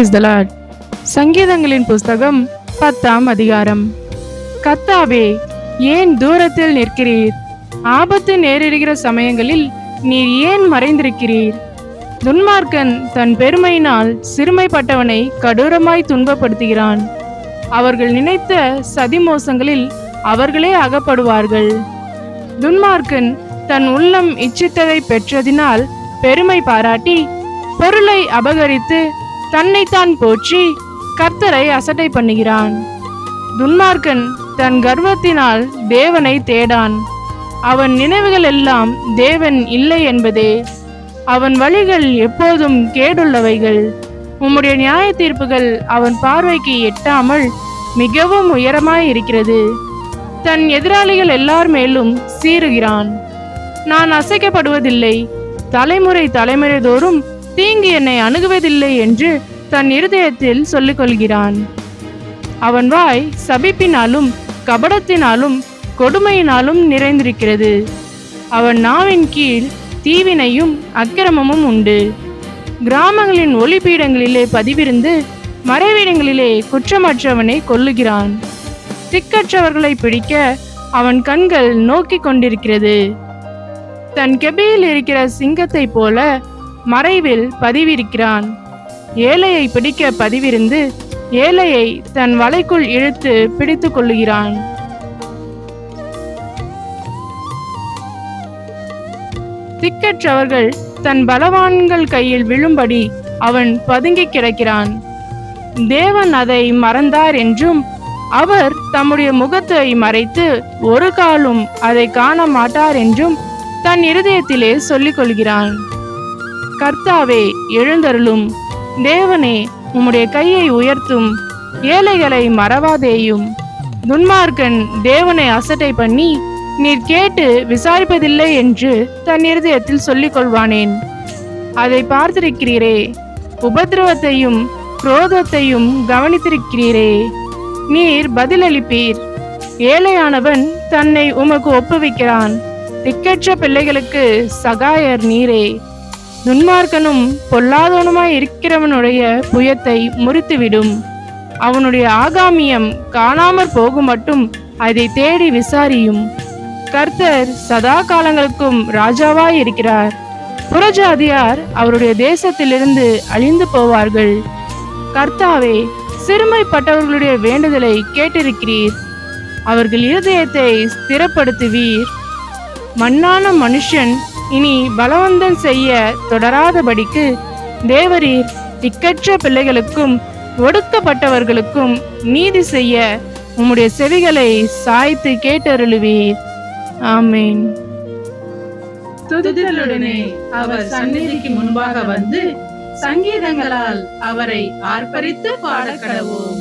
Praise the Lord. சங்கீதங்களின் புஸ்தகம் 10ஆம் அதிகாரம். கர்த்தாவே, ஏன் தூரத்தில் நிற்கிறீர்? ஆபத்து நேரிடுகிற சமயங்களில் நீர் ஏன் மறைந்திருக்கிறீர்? துன்மார்க்கன் தன் பெருமையினால் சிறுமைப்பட்டவனை கடூரமாய் துன்பப்படுத்துகிறான். அவர்கள் நினைத்த சதிமோசங்களில் அவர்களே அகப்படுவார்கள். துன்மார்க்கன் தன் உள்ளம் இச்சித்ததை பெற்றதினால் பெருமை பாராட்டி பொருளை அபகரித்து தன்னைத்தான் போற்றி கர்த்தரை அசட்டை பண்ணுகிறான். துன்மார்க்கன் தன் கர்வத்தினால் தேவனை தேடான். அவன் நினைவுகள் எல்லாம் தேவன் இல்லை என்பதே. அவன் வழிகள் எப்போதும் கேடுள்ளவைகள். உம்முடைய நியாய தீர்ப்புகள் அவன் பார்வைக்கு எட்டாமல் மிகவும் உயரமாய் இருக்கிறது. தன் எதிராளிகள் எல்லார் மேலும் சீறுகிறான். நான் அசைக்கப்படுவதில்லை, தலைமுறை தலைமுறை தோறும் தீங்கு என்னை அணுகுவதில்லை என்று தன் இருதயத்தில் சொல்லிக் கொள்கிறான். அவன் வாய் சபிப்பினாலும் கபடத்தினாலும் கொடுமையினாலும் நிறைந்திருக்கிறது. அவன் நாவின் கீழ் தீவினையும் அக்கிரமமும் உண்டு. கிராமங்களின் ஒளிபீடங்களிலே பதிவிருந்து மறைவீடங்களிலே குற்றமற்றவனை கொல்லுகிறான். திக்கற்றவர்களை பிடிக்க அவன் கண்கள் நோக்கி கொண்டிருக்கிறது. தன் கெபியில் இருக்கிற சிங்கத்தை போல மறைவில் பதிவிருக்கிறான். ஏழையை பிடிக்க பதிவிருந்து ஏழையை தன் வலைக்குள் இழுத்து பிடித்து கொள்ளுகிறான். திக்கற்றவர்கள் தன் பலவான்கள் கையில் விழும்படி அவன் பதுங்கி கிடக்கிறான். தேவன் அதை மறந்தார் என்றும் அவர் தம்முடைய முகத்தை மறைத்து ஒரு காலும் அதை காண மாட்டார் என்றும் தன் இருதயத்திலே சொல்லிக் கொள்கிறான். கர்த்தாவே, எழுந்தருளும். தேவனே, உம்முடைய கையை உயர்த்தும். ஏழைகளை மறவாதேயும். துன்மார்க்கன் தேவனை அசட்டை பண்ணி நீர் கேட்டு விசாரிப்பதில்லை என்று தன் இருதயத்தில் சொல்லிக் கொள்வானேன். அதை பார்த்திருக்கிறீரே, உபத்திரவத்தையும் குரோதத்தையும் கவனித்திருக்கிறீரே. நீர் பதிலளிப்பீர். ஏழையானவன் தன்னை உமக்கு ஒப்புவிக்கிறான். திக்கற்ற பிள்ளைகளுக்கு சகாயர் நீரே. துன்மார்க்கனும் பொல்லாதவனுமாய் இருக்கிறவனுடைய புயத்தை முறித்துவிடும். அவனுடைய ஆகாமியம் காணாமற் போகும் மட்டும் அதை தேடி விசாரியும். கர்த்தர் சதா காலங்களுக்கும் ராஜாவாய் இருக்கிறார். புறஜாதியார் அவருடைய தேசத்திலிருந்து அழிந்து போவார்கள். கர்த்தாவே, சிறுமைப்பட்டவர்களுடைய வேண்டுதலை கேட்டிருக்கிறீர். அவர்கள் இருதயத்தை ஸ்திரப்படுத்துவீர். மண்ணான மனுஷன் இனி பலவந்தம் செய்ய தொடராதபடிக்கு தேவரீர் திக்கற்ற பிள்ளைகளுக்கும் ஒடுக்கப்பட்டவர்களுக்கும் நீதி செய்ய உம்முடைய செவிகளை சாய்த்து கேட்டருளுவீர். ஆமென். துதித்தலுடனே அவர் சந்நிதிக்கு முன்பாக வந்து சங்கீதங்களால் அவரை ஆர்ப்பரித்து பாடக்கடவோம்.